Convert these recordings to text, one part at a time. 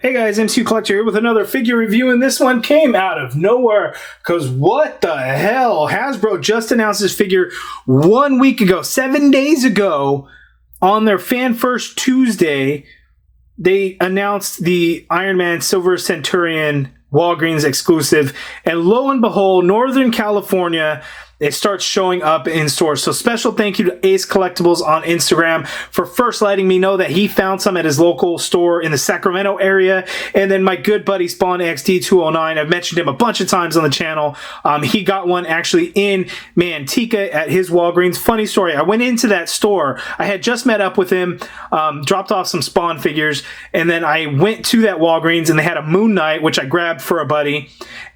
Hey guys, MCU Collector here with another figure review, and this one came out of nowhere because what the hell? Hasbro just announced this figure 1 week ago, 7 days ago, on their Fan First Tuesday. They announced the Iron Man Silver Centurion Walgreens exclusive, and lo and behold, Northern California, it starts showing up in stores. So special thank you to Ace Collectibles on Instagram for first letting me know that he found some at his local store in the Sacramento area. And then my good buddy Spawn XD209, I've mentioned him a bunch of times on the channel. He got one actually in Manteca at his Walgreens. Funny story, I went into that store. I had just met up with him, dropped off some Spawn figures, and then I went to that Walgreens and they had a Moon Knight, which I grabbed for a buddy.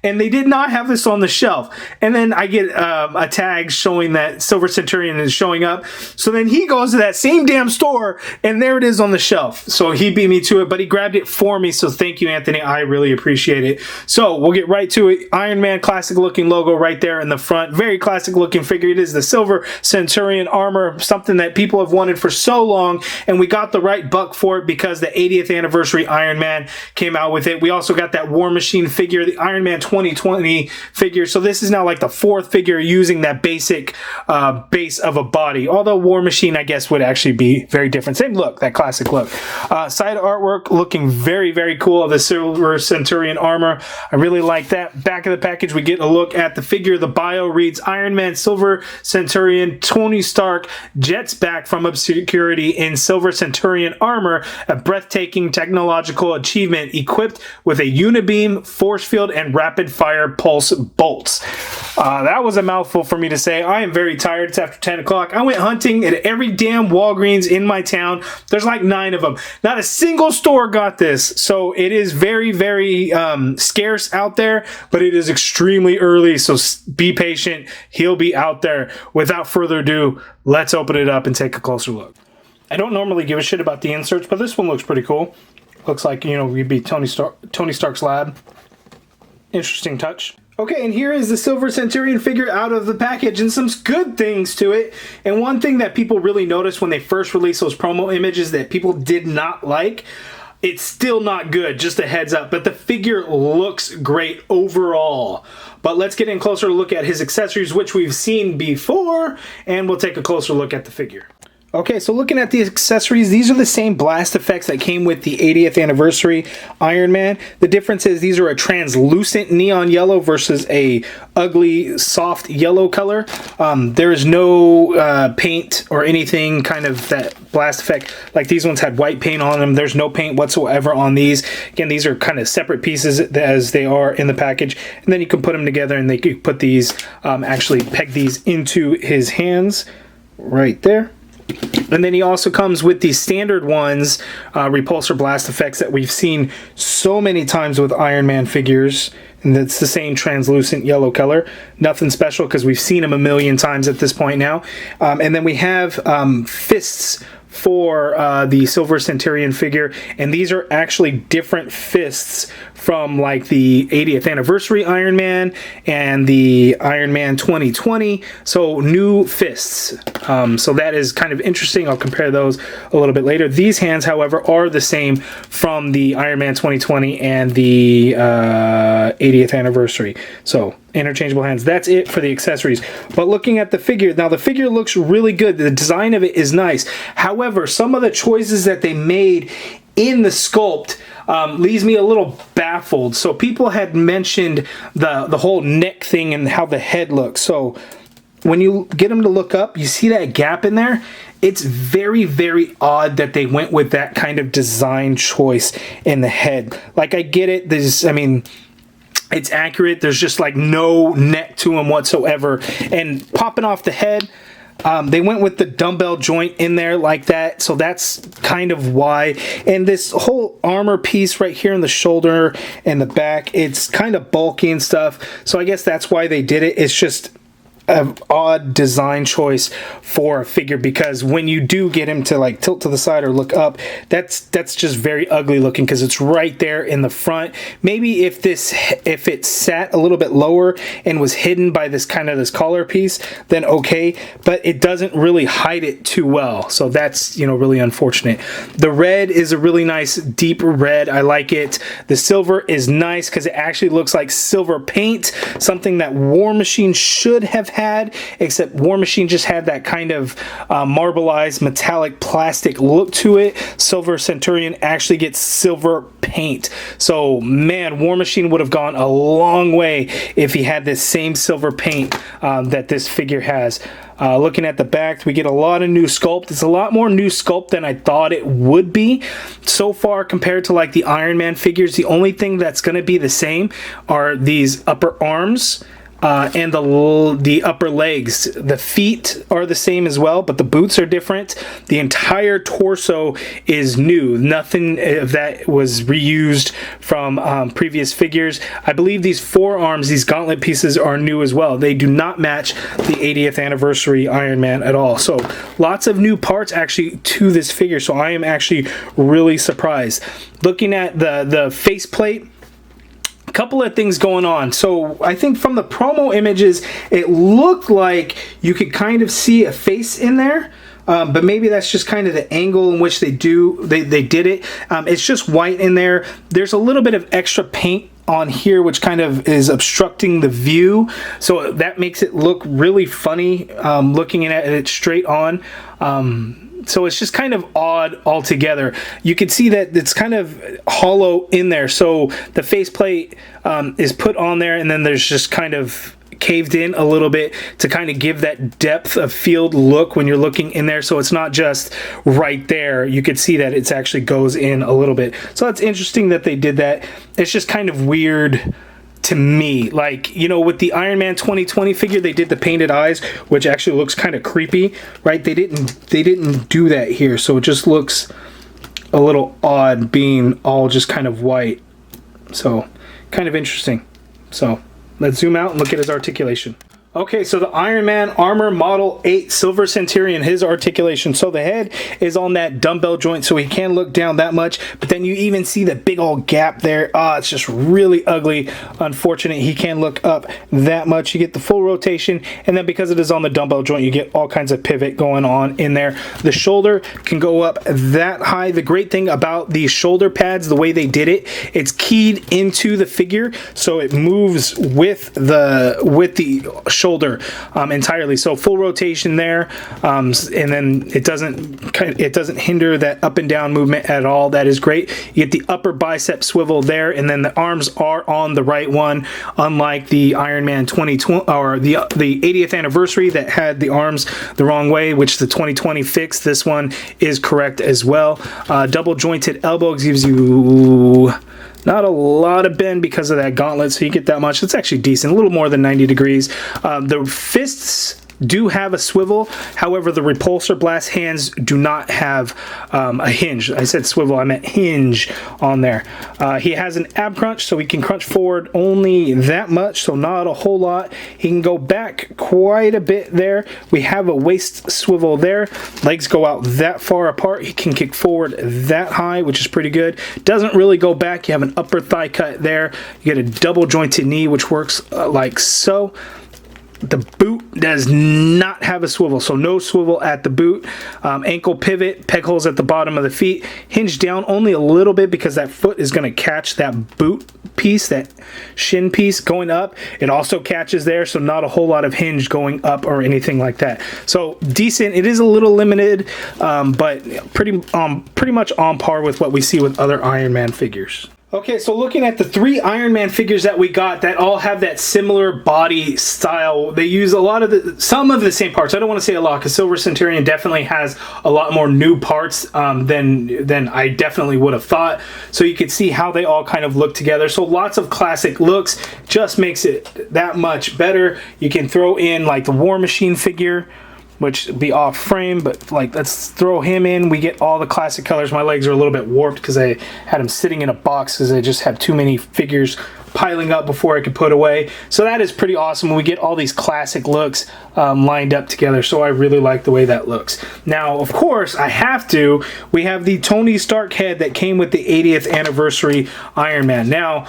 And they did not have this on the shelf. And then I get a tag showing that Silver Centurion is showing up. So then he goes to that same damn store, and there it is on the shelf. So he beat me to it, but he grabbed it for me. So thank you, Anthony. I really appreciate it. So we'll get right to it. Iron Man classic looking logo right there in the front. Very classic looking figure. It is the Silver Centurion armor, something that people have wanted for so long. And we got the right buck for it because the 80th anniversary Iron Man came out with it. We also got that War Machine figure, the Iron Man 2020 figure. So this is now like the fourth figure using that basic base of a body. Although War Machine, I guess, would actually be very different. Same look, that classic look. Side artwork looking very, very cool of the Silver Centurion armor. I really like that. Back of the package, we get a look at the figure. The bio reads, Iron Man Silver Centurion, Tony Stark jets back from obscurity in Silver Centurion armor, a breathtaking technological achievement equipped with a unibeam, force field, and rapid fire pulse bolts. That was a mouthful for me to say. I am very tired. It's after 10 o'clock. I went hunting at every damn Walgreens in my town. There's like 9 of them. Not a single store got this. So it is very, very scarce out there, but it is extremely early. So be patient. He'll be out there. Without further ado, let's open it up and take a closer look. I don't normally give a shit about the inserts, but this one looks pretty cool. Looks like, you know, we'd be Tony Stark's lab. Interesting touch. Okay, and here is the Silver Centurion figure out of the package, and some good things to it. And one thing that people really noticed when they first released those promo images that people did not like, it's still not good, just a heads up, but the figure looks great overall. But let's get in closer to look at his accessories, which we've seen before, and we'll take a closer look at the figure. Okay, so looking at the accessories, these are the same blast effects that came with the 80th anniversary Iron Man. The difference is these are a translucent neon yellow versus a ugly soft yellow color. There is no paint or anything kind of that blast effect. Like these ones had white paint on them. There's no paint whatsoever on these. Again, these are kind of separate pieces as they are in the package. And then you can put them together and they can put these, actually peg these into his hands right there. And then he also comes with these standard ones, repulsor blast effects that we've seen so many times with Iron Man figures. And it's the same translucent yellow color. Nothing special because we've seen them a million times at this point now. And then we have fists for the Silver Centurion figure, and these are actually different fists from like the 80th anniversary Iron Man and the Iron Man 2020, so new fists. So that is kind of interesting. I'll compare those a little bit later. These hands, however, are the same from the Iron Man 2020 and the 80th anniversary. So interchangeable hands. That's it for the accessories. But looking at the figure, now the figure looks really good. The design of it is nice. However, some of the choices that they made in the sculpt leaves me a little baffled. So people had mentioned the whole neck thing and how the head looks. So when you get them to look up, you see that gap in there? It's very, very odd that they went with that kind of design choice in the head. Like, I get it. I mean, it's accurate. There's just like no neck to him whatsoever. And popping off the head, they went with the dumbbell joint in there like that. So that's kind of why. And this whole armor piece right here in the shoulder and the back, it's kind of bulky and stuff. So I guess that's why they did it. It's just, an odd design choice for a figure, because when you do get him to like tilt to the side or look up, that's just very ugly looking because it's right there in the front. Maybe if it sat a little bit lower and was hidden by this collar piece, then okay, but it doesn't really hide it too well, so that's, you know, really unfortunate. The red is a really nice deep red. I like it. The silver is nice because it actually looks like silver paint, something that War Machine should have had, except War Machine just had that kind of marbleized metallic plastic look to it. Silver Centurion actually gets silver paint. So man, War Machine would have gone a long way if he had this same silver paint that this figure has. Looking at the back, we get a lot of new sculpt. It's a lot more new sculpt than I thought it would be so far compared to like the Iron Man figures. The only thing that's going to be the same are these upper arms and the upper legs. The feet are the same as well, but the boots are different. The entire torso is new. Nothing of that was reused from previous figures. I believe these forearms, these gauntlet pieces, are new as well. They do not match the 80th anniversary Iron Man at all. So lots of new parts actually to this figure. So I am actually really surprised. Looking at the faceplate, couple of things going on. So I think from the promo images, it looked like you could kind of see a face in there, but maybe that's just kind of the angle in which they did it. It's just white in there. There's a little bit of extra paint on here which kind of is obstructing the view, so that makes it look really funny looking at it straight on. So it's just kind of odd altogether. You can see that it's kind of hollow in there. So the faceplate is put on there, and then there's just kind of caved in a little bit to kind of give that depth of field look when you're looking in there. So it's not just right there. You could see that it actually goes in a little bit. So that's interesting that they did that. It's just kind of weird to me. Like, you know, with the Iron Man 2020 figure, they did the painted eyes, which actually looks kind of creepy, right? They didn't do that here, so it just looks a little odd being all just kind of white. So kind of interesting. So let's zoom out and look at his articulation. Okay, so the Iron Man Armor Model 8 Silver Centurion, his articulation. So the head is on that dumbbell joint, so he can't look down that much. But then you even see the big old gap there. It's just really ugly. Unfortunate, he can't look up that much. You get the full rotation, and then because it is on the dumbbell joint, you get all kinds of pivot going on in there. The shoulder can go up that high. The great thing about these shoulder pads, the way they did it, it's keyed into the figure, so it moves with the shoulder entirely. So full rotation there, and then it doesn't hinder that up and down movement at all. That is great. You get the upper bicep swivel there, and then the arms are on the right one, unlike the Iron Man 2020 or the 80th anniversary that had the arms the wrong way, which the 2020 fixed. This one is correct as well. Double jointed elbow gives you not a lot of bend because of that gauntlet, so you get that much. It's actually decent, a little more than 90 degrees. The fists do have a swivel. However, the repulsor blast hands do not have a hinge. I said swivel, I meant hinge on there. He has an ab crunch, so he can crunch forward only that much, so not a whole lot. He can go back quite a bit there. We have a waist swivel there. Legs go out that far apart. He can kick forward that high, which is pretty good. Doesn't really go back. You have an upper thigh cut there. You get a double jointed knee, which works like so. The boot does not have a swivel, so no swivel at the boot. Ankle pivot, peg holes at the bottom of the feet. Hinge down only a little bit because that foot is going to catch that boot piece, that shin piece going up. It also catches there, so not a whole lot of hinge going up or anything like that. So decent. It is a little limited, but pretty much on par with what we see with other Iron Man figures. Okay, so looking at the 3 Iron Man figures that we got that all have that similar body style, they use some of the same parts. I don't want to say a lot because Silver Centurion definitely has a lot more new parts than I definitely would have thought. So you can see how they all kind of look together. So lots of classic looks, just makes it that much better. You can throw in like the War Machine figure, which would be off frame, but like let's throw him in. We get all the classic colors. My legs are a little bit warped because I had him sitting in a box because I just have too many figures piling up before I could put away. So that is pretty awesome. We get all these classic looks lined up together. So I really like the way that looks. Now, of course, we have the Tony Stark head that came with the 80th anniversary Iron Man. Now,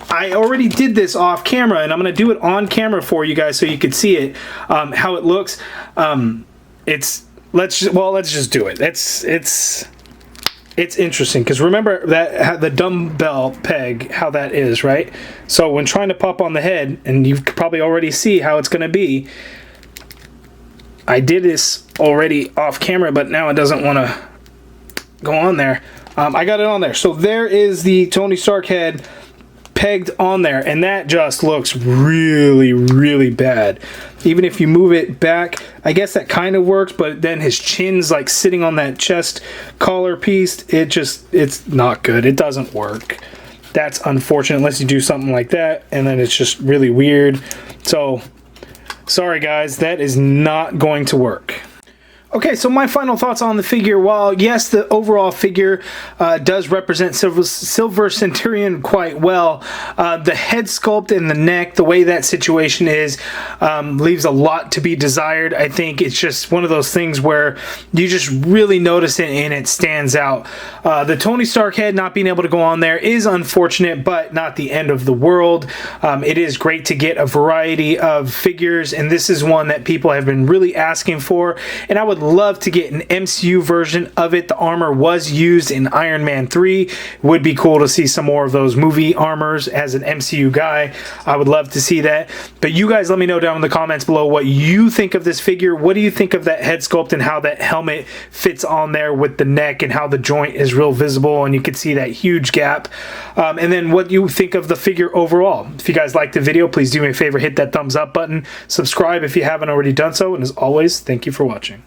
I already did this off camera, and I'm going to do it on camera for you guys so you can see it, how it looks. Let's just do it. It's interesting because remember that the dumbbell peg, how that is, right? So when trying to pop on the head, and you could probably already see how it's going to be. I did this already off camera, but now it doesn't want to go on there. I got it on there. So there is the Tony Stark head pegged on there, and that just looks really, really bad. Even if you move it back, I guess that kind of works, but then his chin's like sitting on that chest collar piece. It's not good. It doesn't work. That's unfortunate unless you do something like that, and then it's just really weird. So sorry guys, that is not going to work. Okay, so my final thoughts on the figure. While yes, the overall figure does represent Silver Centurion quite well, the head sculpt and the neck, the way that situation is, leaves a lot to be desired. I think it's just one of those things where you just really notice it and it stands out. The Tony Stark head not being able to go on there is unfortunate, but not the end of the world. It is great to get a variety of figures, and this is one that people have been really asking for, and I would love to get an MCU version of it. The armor was used in Iron Man 3. Would be cool to see some more of those movie armors as an MCU guy. I would love to see that. But you guys let me know down in the comments below what you think of this figure. What do you think of that head sculpt and how that helmet fits on there with the neck and how the joint is real visible and you can see that huge gap. And then what you think of the figure overall. If you guys liked the video, please do me a favor, hit that thumbs up button. Subscribe if you haven't already done so. And as always, thank you for watching.